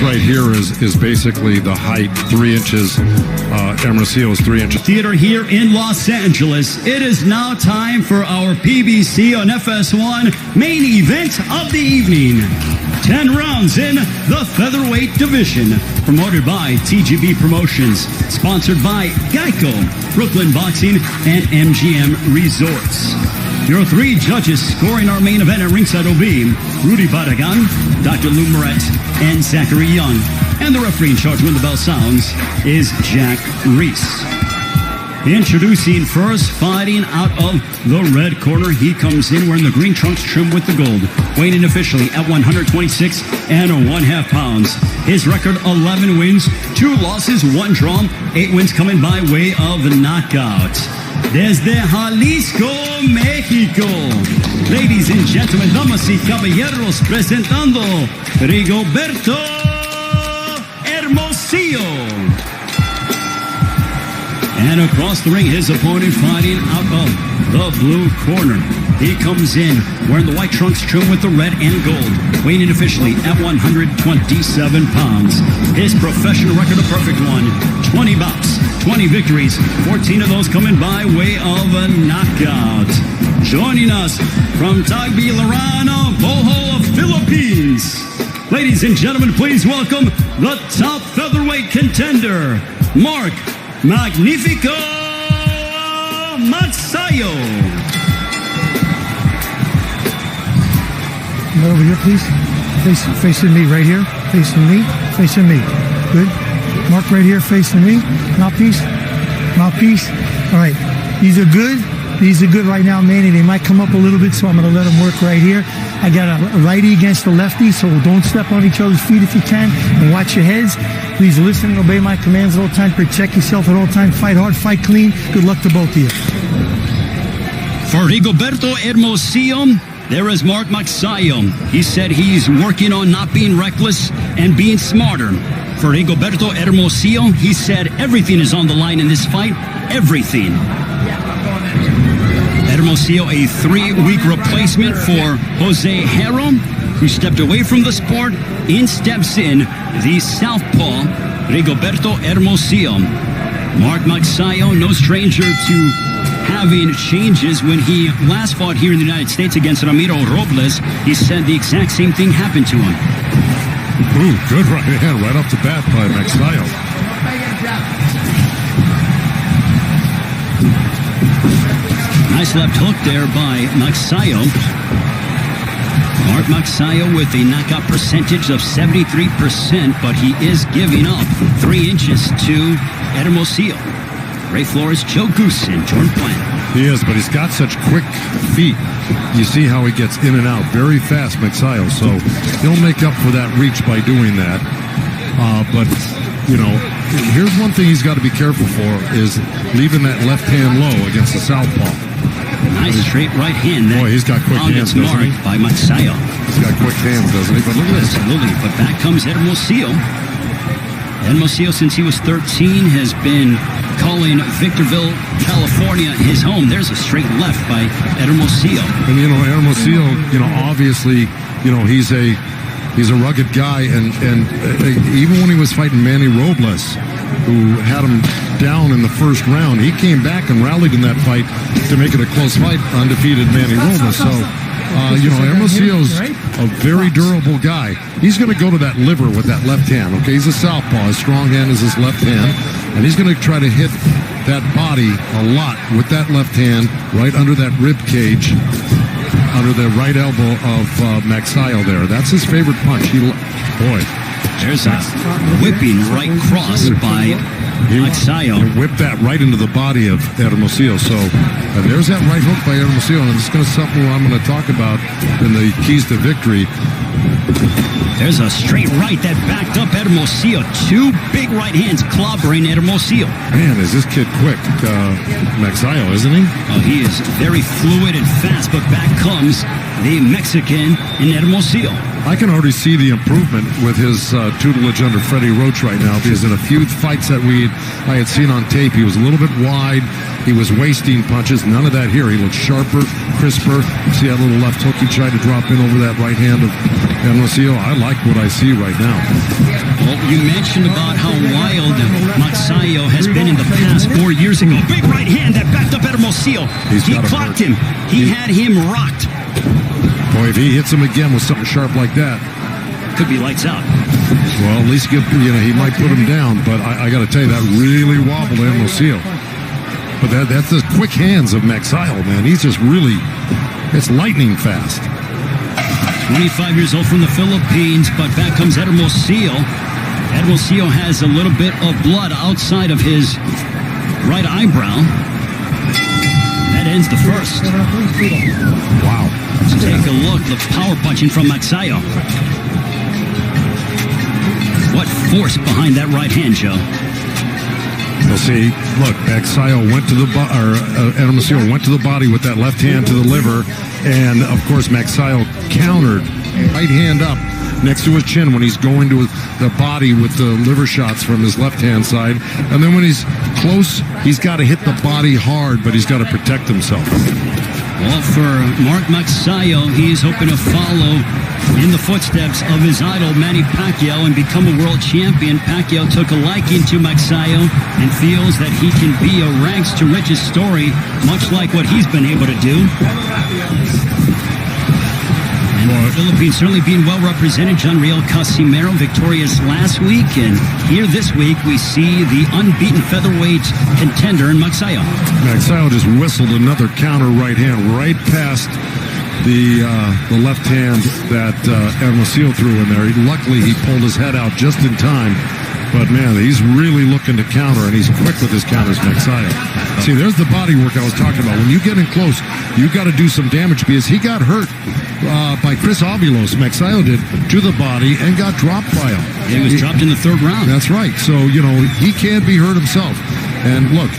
Right here is basically the height, 3 inches. Hermosillo is 3 inches. Theater here in Los Angeles. It is now time for our PBC on FS1 main event of the evening. 10 rounds in the featherweight division. Promoted by TGB Promotions. Sponsored by Geico, Brooklyn Boxing, and MGM Resorts. Your 3 judges scoring our main event at ringside will be Rudy Barragan, Dr. Lou Moret, and Zachary Young. And the referee in charge when the bell sounds is Jack Reese. Introducing first, fighting out of the red corner. He comes in wearing the green trunks trimmed with the gold. Weighing in officially at 126 and 1/2 pounds. His record 11 wins, 2 losses, 1 draw, 8 wins coming by way of knockout. Desde Jalisco, México. Ladies and gentlemen, damas y caballeros, presentando Rigoberto Hermosillo. And across the ring, his opponent fighting out of the blue corner. He comes in wearing the white trunks trimmed with the red and gold. Weighing in officially at 127 pounds. His professional record, a perfect one. 20 bouts, 20 victories, 14 of those coming by way of a knockout. Joining us from Tagbilaran, Bohol, Philippines. Ladies and gentlemen, please welcome the top featherweight contender, Mark Magnifico Magsayo. Over here, please. Facing me right here. Facing me. Facing me. Good. Mark right here facing me. Mouthpiece. Mouthpiece. All right. These are good. These are good right now, Manny. They might come up a little bit, so I'm going to let them work right here. I got a righty against a lefty, so don't step on each other's feet if you can. And watch your heads. Please listen and obey my commands at all times. Protect yourself at all times. Fight hard, fight clean. Good luck to both of you. For Rigoberto Hermosillo, there is Mark Magsayo. He said he's working on not being reckless and being smarter. For Rigoberto Hermosillo, he said everything is on the line in this fight. Everything. Hermosillo, a 3-week replacement for Jose Hero, who stepped away from the sport. In steps in the southpaw, Rigoberto Hermosillo. Mark Magsayo, no stranger to having changes. When he last fought here in the United States against Ramiro Robles, he said the exact same thing happened to him. Ooh, good right hand right off the bat by Magsayo. Nice left hook there by Magsayo. Mark Magsayo with a knockout percentage of 73%, but he is giving up 3 inches to Hermosillo. Ray Flores, Joe Goose, and Jordan Plant. He is, but he's got such quick feet. You see how he gets in and out very fast, Magsayo. So he'll make up for that reach by doing that. But, you know, here's one thing he's got to be careful for is leaving that left hand low against the southpaw. Nice straight right hand. Boy, he's got quick hands, doesn't he? By Magsayo. He's got quick hands, doesn't he? But look at this. Absolutely. But back comes Hermosillo. Hermosillo, since he was 13, has been calling Victorville, California, his home. There's a straight left by Hermosillo. And, you know, Hermosillo, you know, obviously, you know, he's a rugged guy. And even when he was fighting Manny Robles, who had him down in the first round, he came back and rallied in that fight to make it a close fight, undefeated Manny Robles. So, you know, Hermosillo's a very durable guy. He's going to go to that liver with that left hand, okay? He's a southpaw. His strong hand is his left hand. And he's going to try to hit that body a lot with that left hand right under that rib cage, under the right elbow of Magsayo there. That's his favorite punch. Boy. There's a whipping right cross by Magsayo. Whipped that right into the body of Hermosillo. So, and there's that right hook by Hermosillo. And it's going to something I'm going to talk about in the keys to victory. There's a straight right that backed up Hermosillo. 2 big right hands clobbering Hermosillo. Man, is this kid quick. Magsayo, isn't he? Oh, he is very fluid and fast, but back comes the Mexican in Hermosillo. I can already see the improvement with his tutelage under Freddie Roach right now, because in a few fights that I had seen on tape, he was a little bit wide. He was wasting punches. None of that here. He looked sharper, crisper. See that little left hook he tried to drop in over that right hand of Hermosillo? I like what I see right now. Well, you mentioned about how wild Magsayo has been in the past 4 years ago. Big right hand that backed up Hermosillo. He clocked him. He had him rocked. Boy, if he hits him again with something sharp like that, could be lights out. Well, at least he might put him down. But I got to tell you, that really wobbled Hermosillo. But that's the quick hands of Magsayo, man. He's just really, it's lightning fast. 25 years old from the Philippines, but back comes Hermosillo. Hermosillo has a little bit of blood outside of his right eyebrow. That ends the first. Wow. Let's take a look. The power punching from Magsayo. What force behind that right hand, Joe? Well, see, look, Magsayo went to the Hermosillo went to the body with that left hand to the liver, and of course Magsayo countered, right hand up next to his chin when he's going to the body with the liver shots from his left hand side, and then when he's close, he's got to hit the body hard, but he's got to protect himself. Well, for Mark Magsayo, he's hoping to follow in the footsteps of his idol, Manny Pacquiao, and become a world champion. Pacquiao took a liking to Magsayo and feels that he can be a rags to riches story, much like what he's been able to do. And the Philippines certainly being well represented. Janriel Casimero victorious last week, and here this week we see the unbeaten featherweight contender in Magsayo. Magsayo just whistled another counter right hand right past the left hand that Hermosillo threw in there. Luckily, he pulled his head out just in time. But, man, he's really looking to counter, and he's quick with his counters, Magsayo. See, there's the body work I was talking about. When you get in close, you got to do some damage, because he got hurt by Chris Avilos, Magsayo did, to the body and got dropped by him. He was dropped in the third round. That's right. So, he can be hurt himself. And look,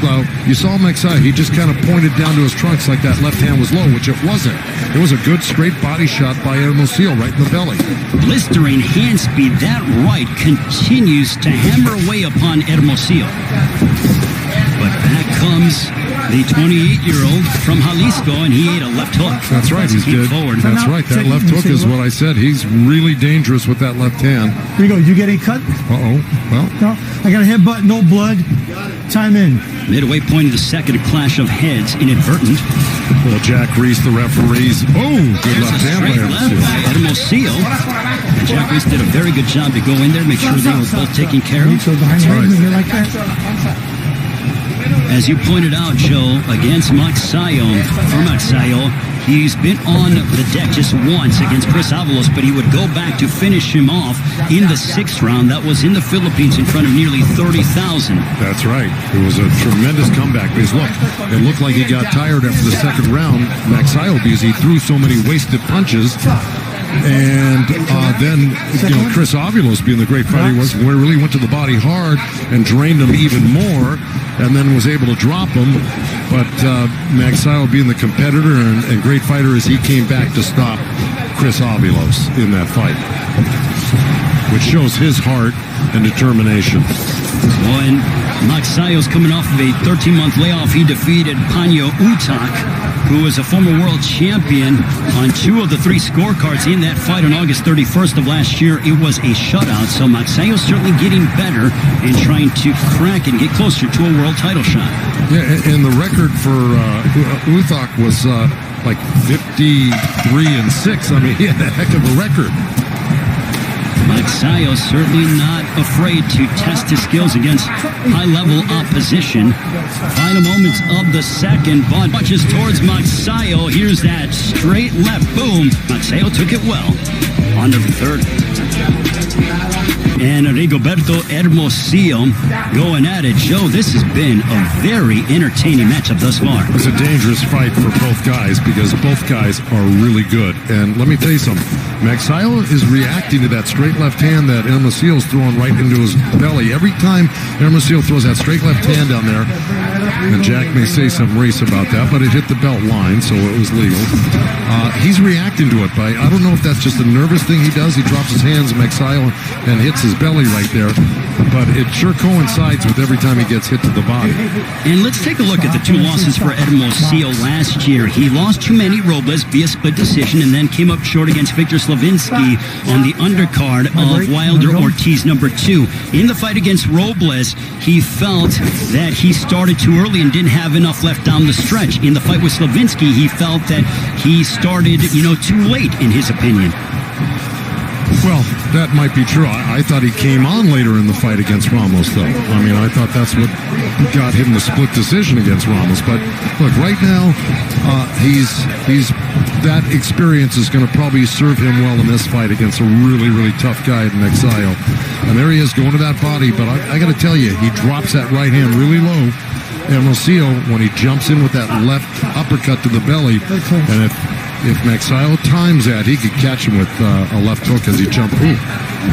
you saw Magsayo, he just kind of pointed down to his trunks like that left hand was low, which it wasn't. It was a good straight body shot by Hermosillo right in the belly. Blistering hand speed, that right continues to hammer away upon Hermosillo. But back comes the 28-year-old from Jalisco, and he ate a left hook. That's right, he did. Forward. That's right, that left hook is what I said. He's really dangerous with that left hand. Here you go, you get a cut? Uh-oh, well. No, I got a headbutt, no blood. Time in. Midway point of the second, clash of heads, inadvertent. Well, Jack Reese, the referees. Oh, good left hand by Hermosillo. And Jack Reese did a very good job to go in there, make sure they were both taken care of. So behind the head, you're like that. As you pointed out, Joe, against Magsayo, for Magsayo, he's been on the deck just once against Chris Avalos, but he would go back to finish him off in the 6th round. That was in the Philippines in front of nearly 30,000. That's right. It was a tremendous comeback, because look, it looked like he got tired after the 2nd round, Magsayo, because he threw so many wasted punches. And then, Chris Avilos, being the great fighter he was, really went to the body hard and drained him even more, and then was able to drop him. But Magsayo, being the competitor and great fighter as he came back to stop Chris Avilos in that fight, which shows his heart and determination. Well, and Magsayo's coming off of a 13-month layoff. He defeated Panyo Utak, who was a former world champion, on 2 of the 3 scorecards in that fight on August 31st of last year. It was a shutout, so Magsayo's certainly getting better and trying to crack and get closer to a world title shot. Yeah, and the record for Utak was like 53-6. I mean, he had a heck of a record. Magsayo certainly not afraid to test his skills against high-level opposition. Final moments of the second. Bond punches towards Magsayo. Here's that straight left. Boom. Magsayo took it well. On to the third. and Rigoberto Hermosillo going at it. Joe, this has been a very entertaining matchup thus far. It's a dangerous fight for both guys because both guys are really good. And let me tell you something. Magsayo is reacting to that straight left hand that Hermosillo's throwing right into his belly. Every time Hermosillo throws that straight left hand down there, and Jack may say some race about that, but it hit the belt line, so it was legal. He's reacting to it, but I don't know if that's just a nervous thing he does. He drops his hands, Magsayo, and hits his belly right there. But it sure coincides with every time he gets hit to the body. And let's take a look at the two losses for Hermosillo last year. He lost to Manny Robles via split decision and then came up short against Victor Slavinsky on the undercard of Wilder Ortiz #2. In the fight against Robles, he felt that he started too early and didn't have enough left down the stretch. In the fight with Slavinsky, he felt that he started, too late, in his opinion. Well, that might be true. I thought he came on later in the fight against Ramos, though. I mean, I thought that's what got him the split decision against Ramos. But look, right now, he's that experience is going to probably serve him well in this fight against a really, really tough guy in Magsayo. And there he is going to that body. But I got to tell you, he drops that right hand really low. And Hermosillo, when he jumps in with that left uppercut to the belly, and if Magsayo times that, he could catch him with a left hook as he jumped. Ooh,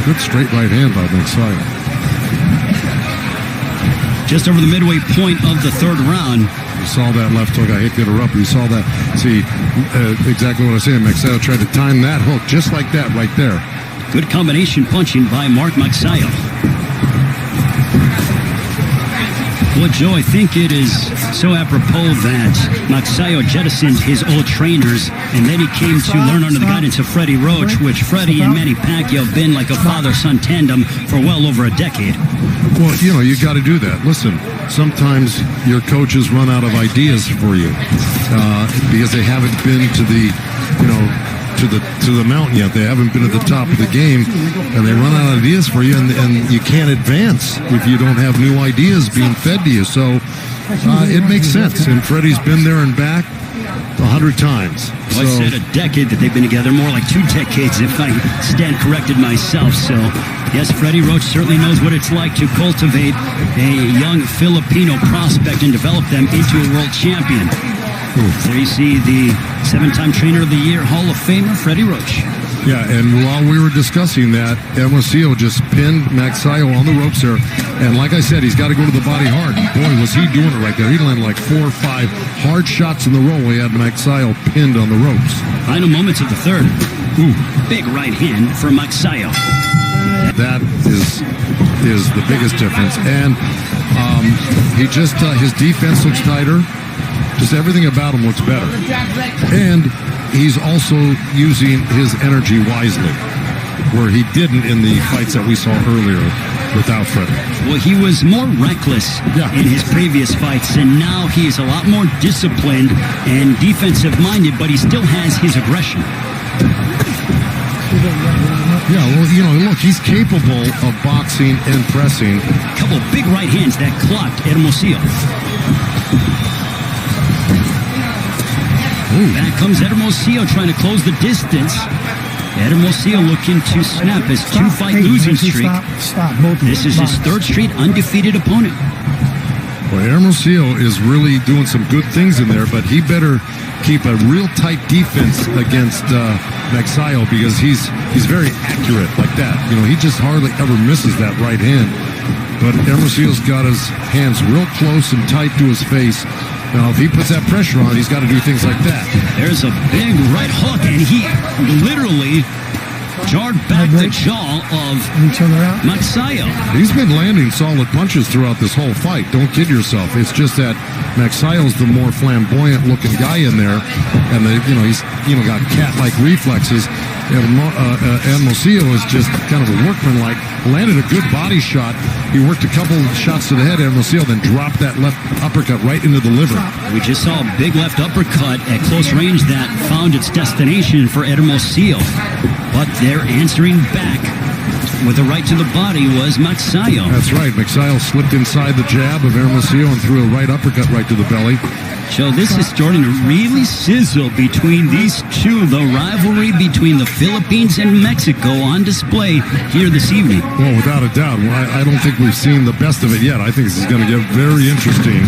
good straight right hand by Magsayo. Just over the midway point of the third round. You saw that left hook. I hate to interrupt. You saw that. See, exactly what I said. Magsayo tried to time that hook just like that right there. Good combination punching by Mark Magsayo. Well, Joe, I think it is so apropos that Magsayo jettisoned his old trainers, and then he came to learn under the guidance of Freddie Roach, which Freddie and Manny Pacquiao have been like a father-son tandem for well over a decade. Well, you got to do that. Listen, sometimes your coaches run out of ideas for you because they haven't been to the, to the mountain yet. They haven't been at the top of the game, and they run out of ideas for you, and you can't advance if you don't have new ideas being fed to you. So it makes sense, and Freddie's been there and back 100 times. Well, I said a decade that they've been together, more like 2 decades if I stand corrected myself. So, yes, Freddie Roach certainly knows what it's like to cultivate a young Filipino prospect and develop them into a world champion. There you see the 7-time Trainer of the Year Hall of Famer, Freddie Roach. Yeah, and while we were discussing that, Hermosillo just pinned Magsayo on the ropes there. And like I said, he's got to go to the body hard. Boy, was he doing it right there. He landed like 4 or 5 hard shots in the row. He had Magsayo pinned on the ropes. Final moments of the third. Ooh, big right hand for Magsayo. That is the biggest difference. And he just, his defense looks tighter. Just everything about him looks better. And he's also using his energy wisely, where he didn't in the fights that we saw earlier without Freddie. Well, he was more reckless in his previous fights, and now he is a lot more disciplined and defensive-minded, but he still has his aggression. Yeah, well, look, he's capable of boxing and pressing. A couple big right hands that clocked Hermosillo. Ooh. Back comes Hermosillo trying to close the distance. Hermosillo looking to snap his 2-fight losing streak. This is his 3rd straight undefeated opponent. Well, Hermosillo is really doing some good things in there, but he better keep a real tight defense against Magsayo because he's very accurate like that. He just hardly ever misses that right hand. But Hermosillo's got his hands real close and tight to his face. Now, if he puts that pressure on, he's got to do things like that. There's a big right hook, and he literally jarred back the jaw of Magsayo. He's been landing solid punches throughout this whole fight. Don't kid yourself. It's just that Magsayo's the more flamboyant-looking guy in there, and he's got cat-like reflexes. Hermosillo is just kind of a workman-like. Landed a good body shot. He worked a couple shots to the head, Hermosillo, then dropped that left uppercut right into the liver. We just saw a big left uppercut at close range that found its destination for Hermosillo. But they're answering back with a right to the body was Magsayo. That's right. Magsayo slipped inside the jab of Hermosillo and threw a right uppercut right to the belly. Joe, this is starting to really sizzle between these two. The rivalry between the Philippines and Mexico on display here this evening. Well, without a doubt. I don't think we've seen the best of it yet. I think this is going to get very interesting.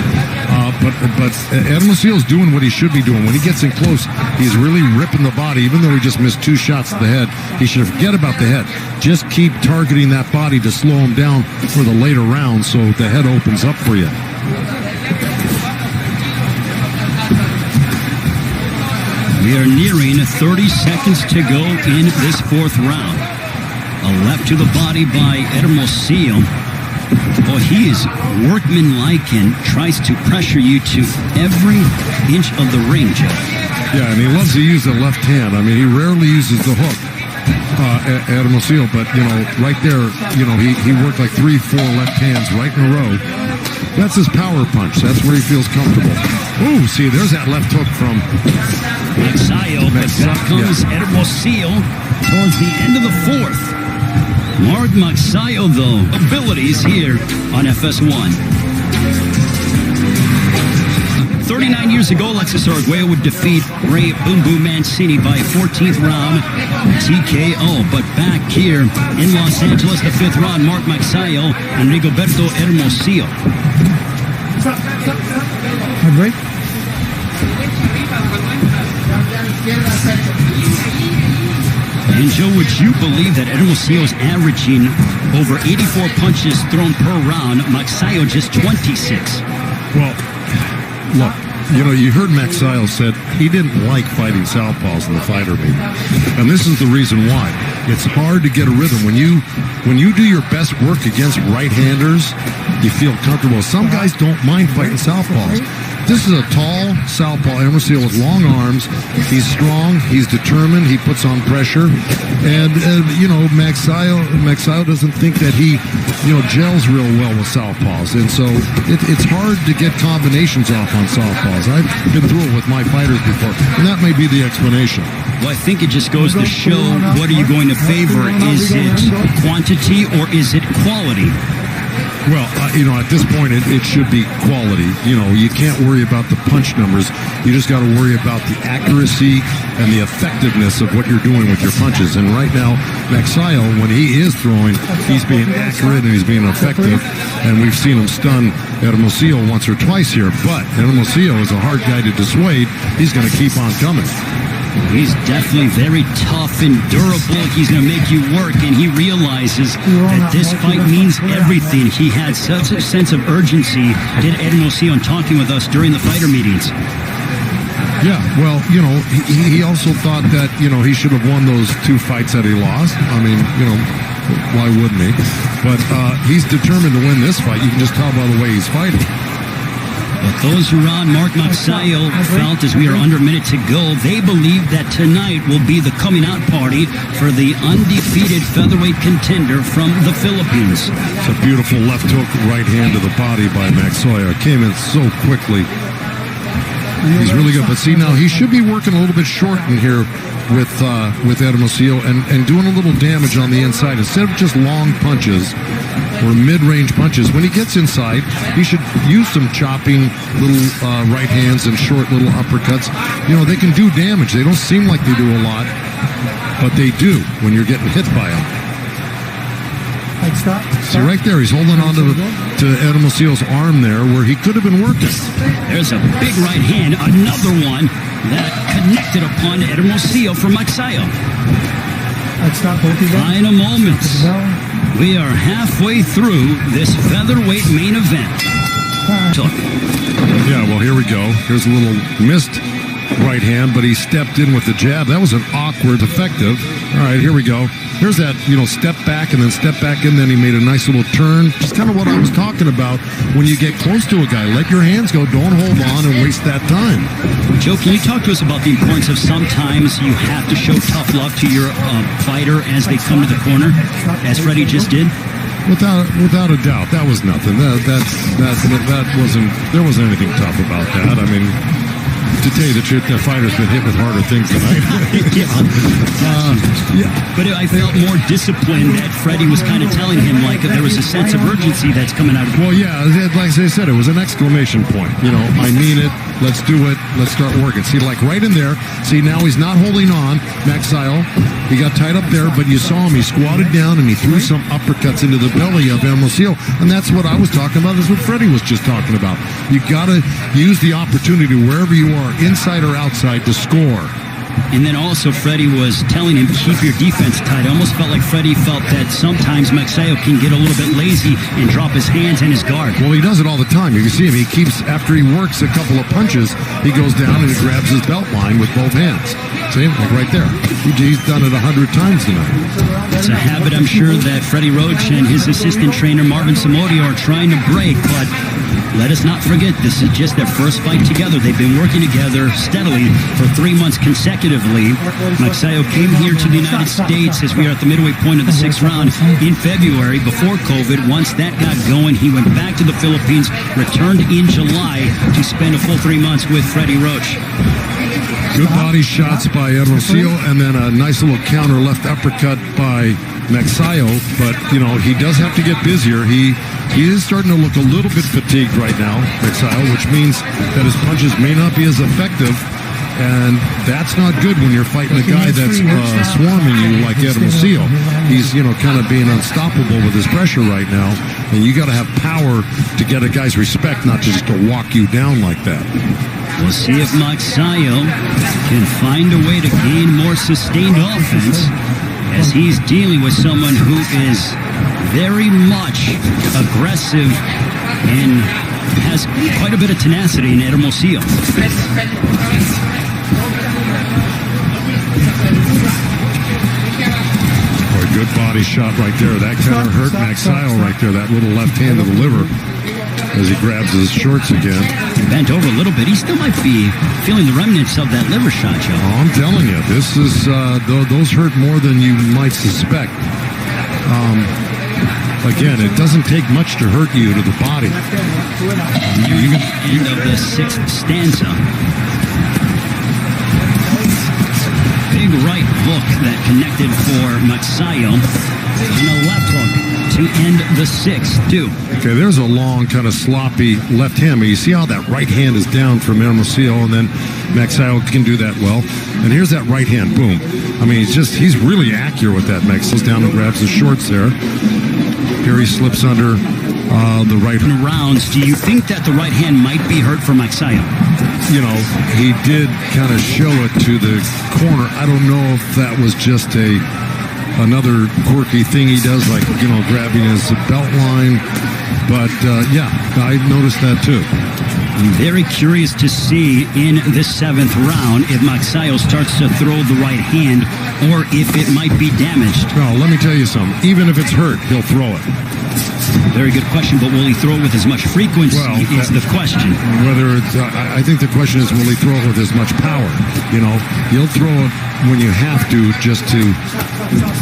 But Hermosillo's doing what he should be doing. When he gets in close, he's really ripping the body. Even though he just missed 2 shots to the head, he should forget about the head. Just keep targeting that body to slow him down for the later rounds so the head opens up for you. We are nearing 30 seconds to go in this 4th round. A left to the body by Hermosillo. Well, he is workmanlike and tries to pressure you to every inch of the ring, Joe. Yeah, and he loves to use the left hand. I mean, he rarely uses the hook, Hermosillo, but, right there, he worked like 3-4 left hands right in a row. That's his power punch. That's where he feels comfortable. Ooh, see, there's that left hook from Magsayo, but there comes Hermosillo towards the end of the 4th. Mark Magsayo, though, abilities here on FS1. 39 years ago, Alexis Arguello would defeat Ray Boom Boom Mancini by 14th round TKO. But back here in Los Angeles, the 5th round, Mark Magsayo and Rigoberto Hermosillo. Break. And Joe, would you believe that Hermosillo is averaging over 84 punches thrown per round? Magsayo just 26. Well, look, you heard Magsayo said he didn't like fighting southpaws in the fighter meeting. And this is the reason why. It's hard to get a rhythm. When you do your best work against right-handers, you feel comfortable. Some guys don't mind fighting southpaws. This is a tall southpaw, Hermosillo, with long arms. He's strong. He's determined. He puts on pressure. And, Magsayo doesn't think that he, gels real well with southpaws. And so it's hard to get combinations off on southpaws. I've been through it with my fighters before, and that may be the explanation. Well, I think it just goes to show, what are you going to favor? Is it quantity or is it quality? Well, at this point, it should be quality. You can't worry about the punch numbers. You just got to worry about the accuracy and the effectiveness of what you're doing with your punches. And right now, Magsayo, when he is throwing, he's being accurate and he's being effective. And we've seen him stun Hermosillo once or twice here. But Hermosillo is a hard guy to dissuade. He's going to keep on coming. He's definitely very tough and durable. He's going to make you work, and he realizes that this fight means everything. He had such a sense of urgency, did Hermosillo, in talking with us during the fighter meetings. Yeah, well, he also thought that, he should have won those 2 fights that he lost. I mean, why wouldn't he? But he's determined to win this fight. You can just tell by the way he's fighting. But those around Mark Magsayo felt, as we are under a minute to go, they believe that tonight will be the coming out party for the undefeated featherweight contender from the Philippines. It's a beautiful left hook, right hand to the body by Magsayo. Came in so quickly. He's really good. But see, now he should be working a little bit short in here with Hermosillo and doing a little damage on the inside. Instead of just long punches or mid-range punches, when he gets inside, he should use some chopping little right hands and short little uppercuts. They can do damage. They don't seem like they do a lot, but they do when you're getting hit by them. So right there, he's holding on to Hermosillo's arm there where he could have been working. There's a big right hand, another one that connected upon Hermosillo from Magsayo. Final moments. We are halfway through this featherweight main event. Yeah, well, here we go. Here's a little missed right hand, but he stepped in with the jab. That was an awkward, effective. All right, here we go. Here's that, step back and then step back in. Then he made a nice little turn. Just kind of what I was talking about when you get close to a guy. Let your hands go. Don't hold on and waste that time. Joe, can you talk to us about the importance of sometimes you have to show tough love to your fighter as they come to the corner, as Freddie just did? Without a doubt, that was nothing. That wasn't. There wasn't anything tough about that. I mean, to tell you the truth, the fighter's been hit with harder things than I yeah. But I felt more disciplined that Freddie was kind of telling him, like, there was a sense of urgency that's coming out of it. Well, yeah, like I said, it was an exclamation point. I mean it. Let's do it. Let's start working. See, like right in there. See, now he's not holding on. Magsayo, he got tied up there, but you saw him. He squatted down and he threw some uppercuts into the belly of Hermosillo. And that's what I was talking about. That's what Freddie was just talking about. You got to use the opportunity wherever you are, inside or outside, to score. And then also Freddie was telling him, keep your defense tight. I almost felt like Freddie felt that sometimes Magsayo can get a little bit lazy and drop his hands and his guard. Well, he does it all the time. You can see him. He keeps, after he works a couple of punches, he goes down and he grabs his belt line with both hands. See, like right there. He's done it 100 times tonight. It's a habit I'm sure that Freddie Roach and his assistant trainer Marvin Samodio are trying to break, but let us not forget, this is just their first fight together. They've been working together steadily for 3 months consecutively. Magsayo came here to the United States as we are at the midway point of the 6th round in February before COVID. Once that got going, he went back to the Philippines, returned in July to spend a full 3 months with Freddie Roach. Good body shots by Hermosillo, and then a nice little counter left uppercut by Magsayo. But, you know, he does have to get busier. He is starting to look a little bit fatigued right now, Magsayo, which means that his punches may not be as effective. And that's not good when you're fighting a guy that's swarming you like Hermosillo. He's, you know, kind of being unstoppable with his pressure right now. And you got to have power to get a guy's respect, not just to walk you down like that. We'll see if Magsayo can find a way to gain more sustained offense as he's dealing with someone who is very much aggressive and has quite a bit of tenacity in Hermosillo. Boy, good body shot right there. That kind of hurt Magsayo right there, that little left hand to the liver as he grabs his shorts again. Bent over a little bit. He still might be feeling the remnants of that liver shot, Joe. Oh, I'm telling you, this is those hurt more than you might suspect. Again, it doesn't take much to hurt you to the body. End of the 6th stanza. Big right hook that connected for Magsayo. And a left hook to end the 6th, too. Okay, there's a long, kind of sloppy left hand. But you see how that right hand is down from Hermosillo, and then Magsayo can do that well. And here's that right hand, boom. I mean, he's really accurate with that. Magsayo's down and grabs his shorts there. Here he slips under the right hand. Rounds, do you think that the right hand might be hurt for Magsayo? You know, he did kind of show it to the corner. I don't know if that was just another quirky thing he does, like, you know, grabbing his belt line. But, yeah, I noticed that too. I'm very curious to see in this 7th round if Magsayo starts to throw the right hand or if it might be damaged. Well, let me tell you something. Even if it's hurt, he'll throw it. Very good question, but will he throw it with as much frequency is the question. Whether it's, I think the question is, will he throw it with as much power? You know, he'll throw it when you have to, just to,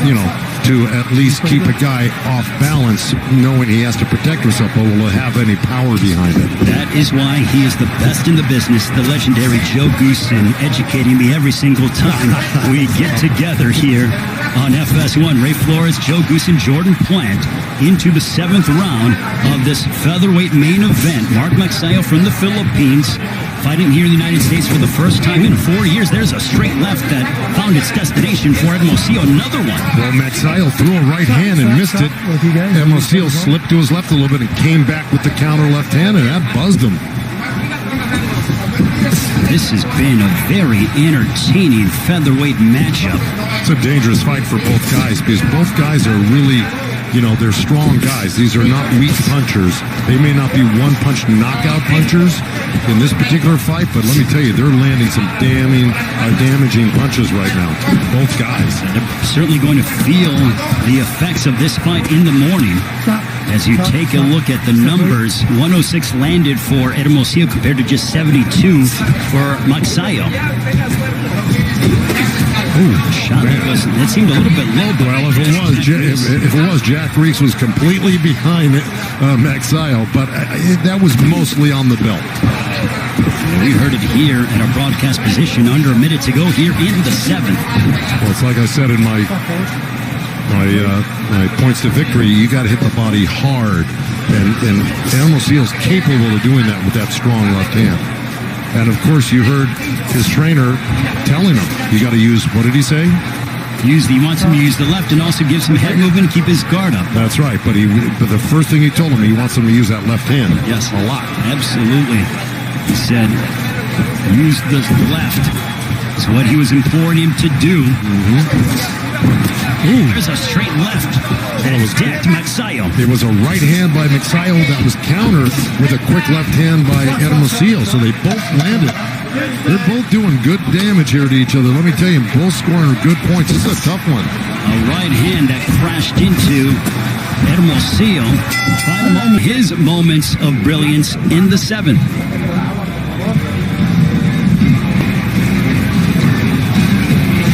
you know, to at least keep a guy off balance, knowing he has to protect himself, but will it have any power behind it? That is why he is the best in the business, the legendary Joe Goosen, educating me every single time we get together here on FS1. Ray Flores, Joe Goosen, Jordan Plant into the 7th round of this featherweight main event. Mark Magsayo from the Philippines, fighting here in the United States for the first time in 4 years. There's a straight left that found its destination for Hermosillo. Another one. Well, Magsayo threw a right hand and missed it. Hermosillo slipped to his left a little bit and came back with the counter left hand, and that buzzed him. This has been a very entertaining featherweight matchup. It's a dangerous fight for both guys because both guys are really, you know, they're strong guys. These are not weak punchers. They may not be one-punch knockout punchers in this particular fight, but let me tell you, they're landing some damaging punches right now. Both guys. They're certainly going to feel the effects of this fight in the morning. As you take a look at the numbers, 106 landed for Hermosillo compared to just 72 for Magsayo. Ooh, shot that seemed a little bit low. Well, if it was, Jack Reeks was completely behind Magsayo, but that was mostly on the belt. We heard it here at our broadcast position under a minute to go here in the 7th. Well, it's like I said in my points to victory, you got to hit the body hard, and Hermosillo's capable of doing that with that strong left hand. And of course, you heard his trainer telling him, you got to use, what did he say? He wants him to use the left and also gives him head movement and keep his guard up. That's right. But the first thing he told him, he wants him to use that left hand. Yes. A lot. Absolutely. He said, use the left. It's what he was imploring him to do. There's a straight left. That was decked Magsayo. It was a right hand by Magsayo that was countered with a quick left hand by Hermosillo. So they both landed. They're both doing good damage here to each other. Let me tell you, both scoring good points. This is a tough one. A right hand that crashed into Hermosillo. His moments of brilliance in the 7th.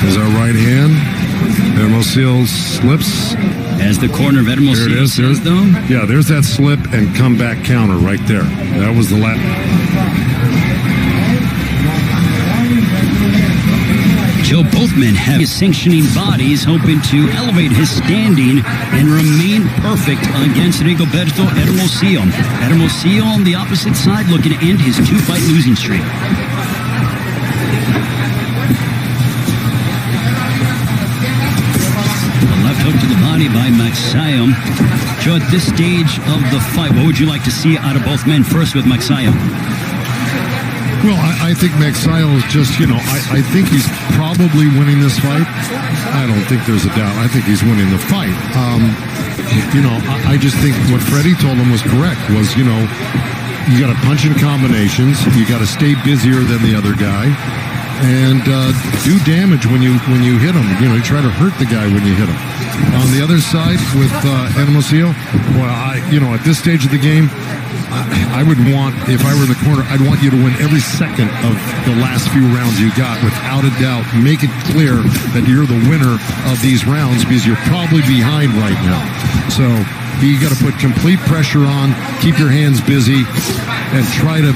There's our right hand. Hermosillo slips. As the corner of Hermosillo says, though. Yeah, there's that slip and comeback counter right there. That was the last. Joe, both men have sanctioning bodies, hoping to elevate his standing and remain perfect against Rigoberto Hermosillo. Hermosillo on the opposite side looking to end his 2-fight losing streak. A left hook to the body by Magsayo. Joe, at this stage of the fight, what would you like to see out of both men? First with Magsayo. Well, I think Magsayo is just, I think he's probably winning this fight. I don't think there's a doubt. I think he's winning the fight. I just think what Freddie told him was correct, was, you got to punch in combinations. You got to stay busier than the other guy. And do damage when you hit him. You try to hurt the guy when you hit him. On the other side with Hermosillo, well, at this stage of the game, I would want, if I were in the corner, I'd want you to win every second of the last few rounds you got, without a doubt. Make it clear that you're the winner of these rounds, because you're probably behind right now. So you got to put complete pressure on, keep your hands busy, and try to,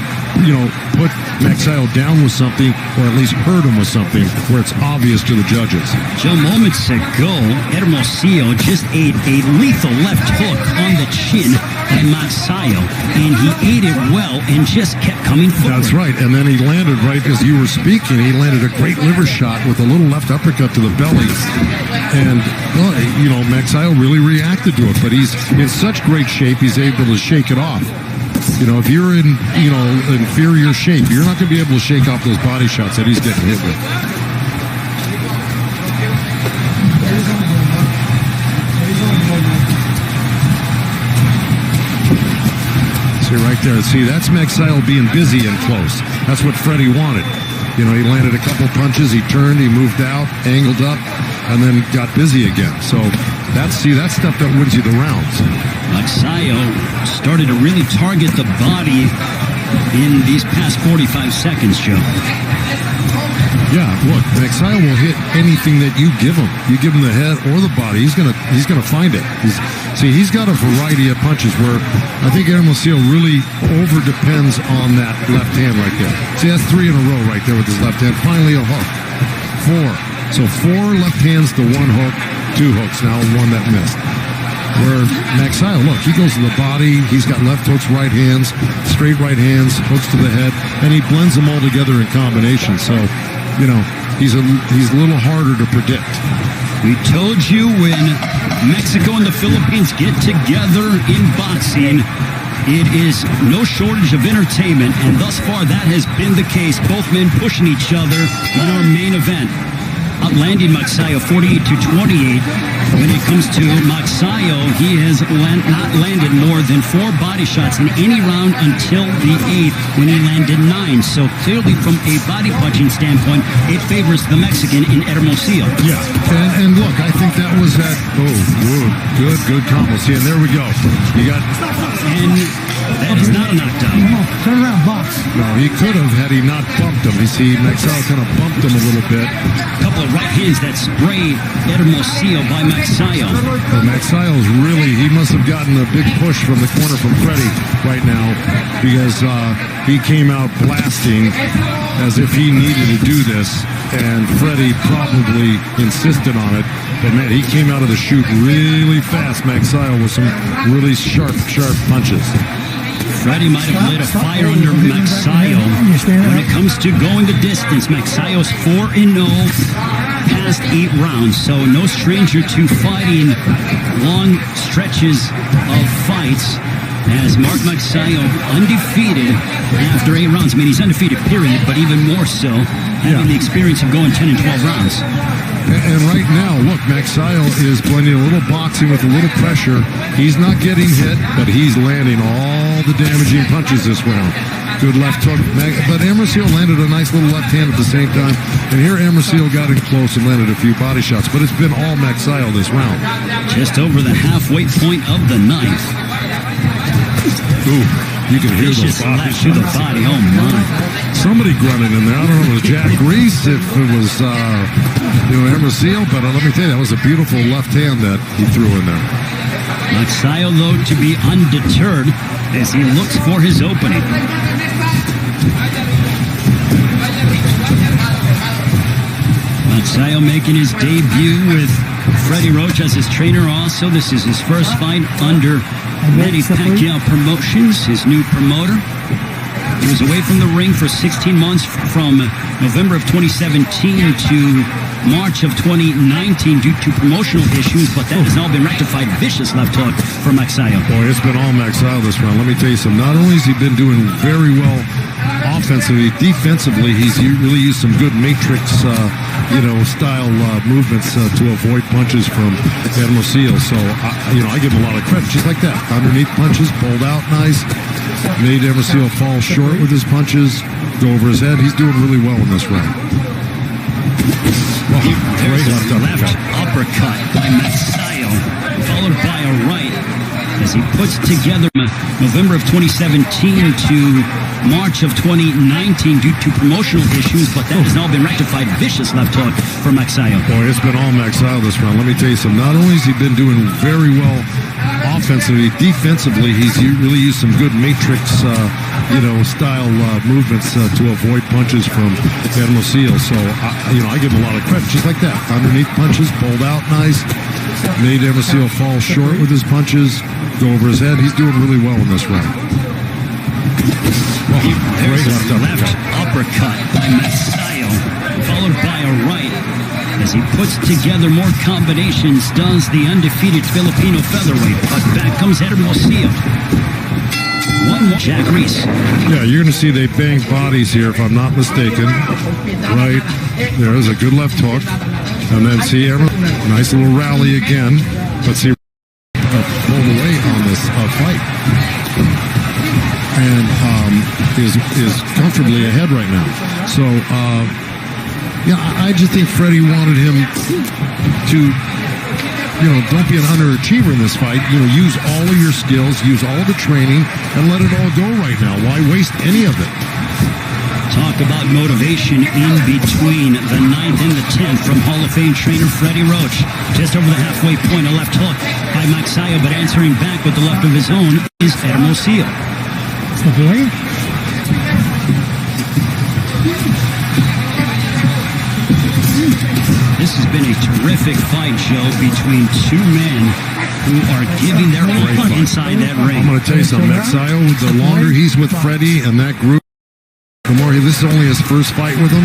put Magsayo down with something, or at least hurt him with something where it's obvious to the judges. Joe, moments ago, Hermosillo just ate a lethal left hook on the chin by Magsayo, and he ate it well and just kept coming forward. That's right, and then he landed, right as you were speaking, he landed a great liver shot with a little left uppercut to the belly. And, Magsayo really reacted to it, but he's in such great shape, he's able to shake it off. If you're in, inferior shape, you're not going to be able to shake off those body shots that he's getting hit with. See right there. See, that's Magsayo being busy and close. That's what Freddie wanted. He landed a couple punches, he turned, he moved out, angled up, and then got busy again. So that's stuff that wins you the rounds. Magsayo started to really target the body in these past 45 seconds, Joe. Yeah, look, Magsayo will hit anything that you give him. You give him the head or the body, he's gonna find it. He's got a variety of punches where I think Hermosillo really over depends on that left hand right there. See, that's 3 in a row right there with his left hand. Finally a hook. 4. So 4 left hands to 1 hook, 2 hooks now, 1 that missed. Where Magsayo, look, he goes to the body, he's got left hooks, right hands, straight right hands, hooks to the head, and he blends them all together in combination. So, he's a little harder to predict. We told you when Mexico and the Philippines get together in boxing, it is no shortage of entertainment, and thus far that has been the case. Both men pushing each other in our main event. Outlanding Magsayo 48-28. When it comes to Magsayo, he has not landed more than 4 body shots in any round until the 8th, when he landed 9. So clearly, from a body punching standpoint, it favors the Mexican in Hermosillo. Yeah, and look, I think that was that. Good combo. See, and there we go. You got, and that is not a knockdown. Turn around, box. No, he could have had he not bumped him. You see, Magsayo kind of bumped him a little bit. A couple of right hands that spray Hermosillo by Magsayo. Well, Magsayo's really, he must have gotten a big push from the corner from Freddie right now, because he came out blasting as if he needed to do this, and Freddie probably insisted on it. But man, he came out of the chute really fast, Magsayo, with some really sharp punches. Freddie might have lit a fire under Magsayo. Stand When up. it comes to going the distance, Magsayo's 4-0 past 8 rounds, so no stranger to fighting long stretches of fights. As Mark Magsayo undefeated after 8 rounds. I mean, he's undefeated, period, but even more so having the experience of going 10 and 12 rounds. And right now, look, Magsayo is blending a little boxing with a little pressure. He's not getting hit, but he's landing all the damaging punches this round. Good left hook. But Hermosillo landed a nice little left hand at the same time. And here Hermosillo got in close and landed a few body shots. But it's been all Magsayo this round. Just over the halfway point of the ninth. Ooh, you can hear those Vicious body left to the shots. body. Oh, my. Somebody grunted in there. I don't know if it was Jack Reese, if it was Hermosillo, but let me tell you, that was a beautiful left hand that he threw in there. Magsayo, though, to be undeterred as he looks for his opening. Magsayo making his debut with Freddie Roach as his trainer also. This is his first fight under Manny Pacquiao Promotions, his new promoter. He was away from the ring for 16 months from November of 2017 to March of 2019 due to promotional issues, but that has now been rectified. Vicious left hook for Magsayo. Boy, it's been all Magsayo this round. Let me tell you something. Not only has he been doing very well offensively, defensively, he's really used some good matrix, style movements to avoid punches from Hermosillo. So, I give him a lot of credit. Just like that. Underneath punches, pulled out nice. Made Hermosillo fall short with his punches, go over his head. He's doing really well in this round. Oh, There's great a left uppercut by Magsayo, followed by a right as he puts together November of 2017 to March of 2019 due to promotional issues, but that has now been rectified. Vicious left hook for Magsayo. Boy, it's been all Magsayo this round. Let me tell you something. Not only has he been doing very well offensively, defensively, he's really used some good matrix, style movements to avoid punches from Hermosillo. So, I give him a lot of credit. Just like that. Underneath punches, pulled out nice. Made Hermosillo fall short with his punches, go over his head. He's doing really well in this round. There's a left uppercut by Magsayo, followed by a right as he puts together more combinations, does the undefeated Filipino featherweight. But back comes Hermosillo. One more. Jack Reese. Yeah, you're going to see they bang bodies here, if I'm not mistaken. Right there's a good left hook. And then see, nice little rally again. Let's see, pulled away on this fight. And is comfortably ahead right now. So, I just think Freddie wanted him to, don't be an underachiever in this fight. Use all of your skills, use all the training, and let it all go right now. Why waste any of it? Talk about motivation in between the 9th and the 10th from Hall of Fame trainer Freddie Roach. Just over the halfway point, a left hook by Magsayo, but answering back with the left of his own is Hermosillo. This has been a terrific fight, Joe, between two men who are giving their all inside that ring. I'm going to tell you something, Magsayo, the longer he's with Freddie and that group, the more this is only his first fight with him.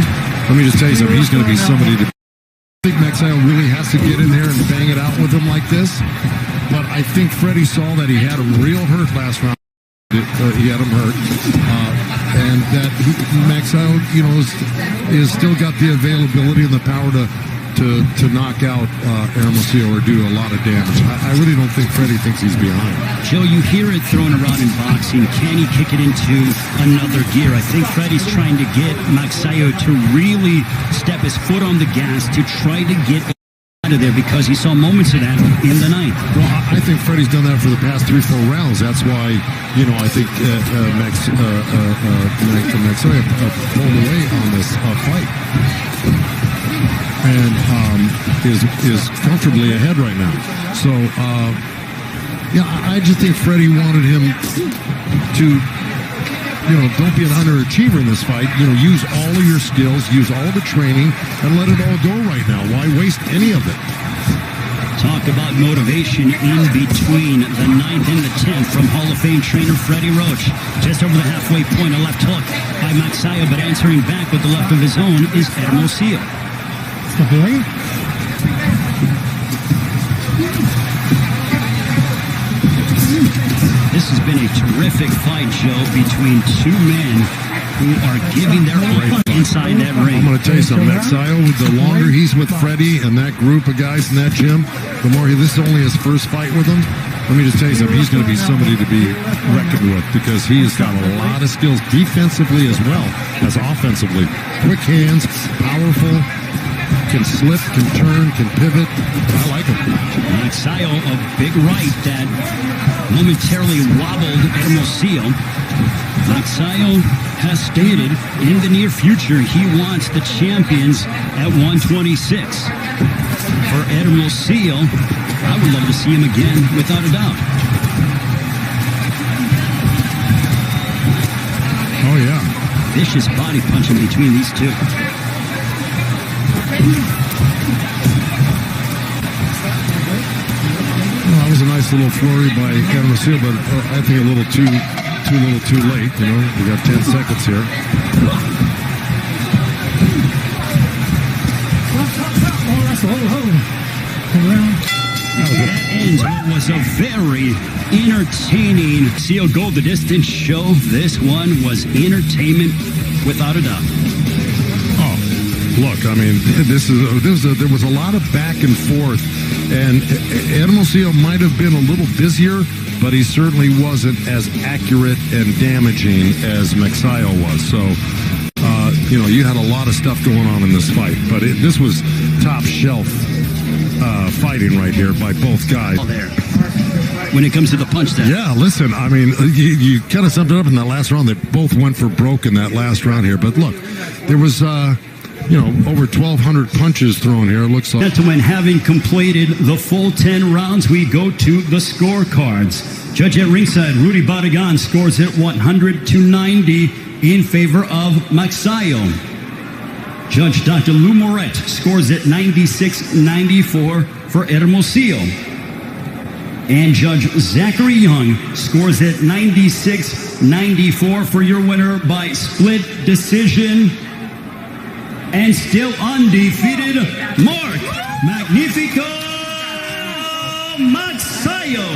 Let me just tell you something, he's going to be somebody to... I think Magsayo really has to get in there and bang it out with him like this. But I think Freddie saw that he had him real hurt last round. He had him hurt. And that Magsayo, is still got the availability and the power to knock out Hermosillo or do a lot of damage. I really don't think Freddie thinks he's behind. Joe, you hear it thrown around in boxing. Can he kick it into another gear? I think Freddie's trying to get Magsayo to really step his foot on the gas to try to get out of there because he saw moments of that in the ninth. Well, I think Freddie's done that for the past 3-4 rounds. That's why, I think Magsayo pulled away on this fight. And is comfortably ahead right now. So, I just think Freddie wanted him to, don't be an underachiever in this fight. Use all of your skills, use all the training, and let it all go right now. Why waste any of it? Talk about motivation in between the 9th and the 10th from Hall of Fame trainer Freddie Roach. Just over the halfway point, a left hook by Magsayo, but answering back with the left of his own is Hermosillo. This has been a terrific fight, Joe, between two men who are giving their all inside that ring. I'm going to tell you something, Magsayo, the longer he's with Freddie and that group of guys in that gym, the more this is only his first fight with them. Let me just tell you something, he's going to be somebody to be reckoned with because he's got a lot of skills defensively as well as offensively. Quick hands, powerful, can slip, can turn, can pivot. I like him. Magsayo, a big right that momentarily wobbled Hermosillo. Magsayo has stated in the near future he wants the champions at 126. For Hermosillo, I would love to see him again, without a doubt. Oh, yeah. Vicious body punching between these two. Well, that was a nice little flurry by Hermosillo, but I think a little too late, you know. We got 10 seconds here. That ends what was a very entertaining Seal Go the Distance show. This one was entertainment without a doubt. Oh, look, I mean, there was a lot of back and forth, and Hermosillo might have been a little busier, but he certainly wasn't as accurate and damaging as Magsayo was. So, you had a lot of stuff going on in this fight, but this was top shelf fighting right here by both guys. When it comes to the punch down. Yeah, listen, I mean, you kind of summed it up in that last round. They both went for broke in that last round here. But look, there was, over 1,200 punches thrown here, it looks like. Gentlemen, having completed the full 10 rounds, we go to the scorecards. Judge at ringside, Rudy Badagan scores it 100-90 in favor of Magsayo. Judge Dr. Lou Moret scores it 96-94 for Hermosillo. And Judge Zachary Young scores it 96-94 for your winner by split decision. And still undefeated, Mark Magnifico Magsayo.